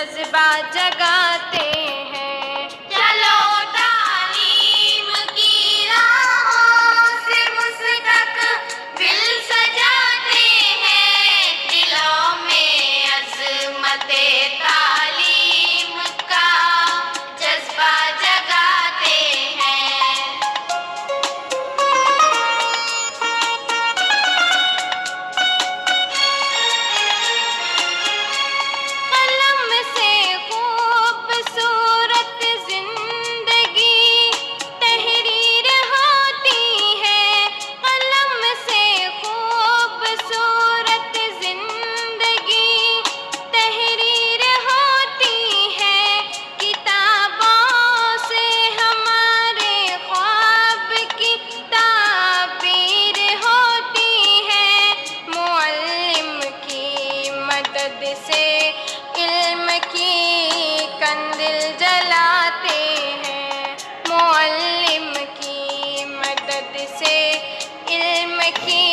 جذبہ جگاتے ہیں۔ چلو تعلیم کی راہوں سے مستقبل سجاتے ہیں، دلوں میں عظمت تعلیم کا جذبہ جگاتے ہیں۔ قلم سے خوبصورت زندگی تحریر ہوتی ہے، قلم سے خوبصورت زندگی تحریر ہوتی ہے، کتابوں سے ہمارے خواب کی تعبیر ہوتی ہے، معلم کی مدد سے علم کی کندل جلاتے ہیں، معلم کی مدد سے علم کی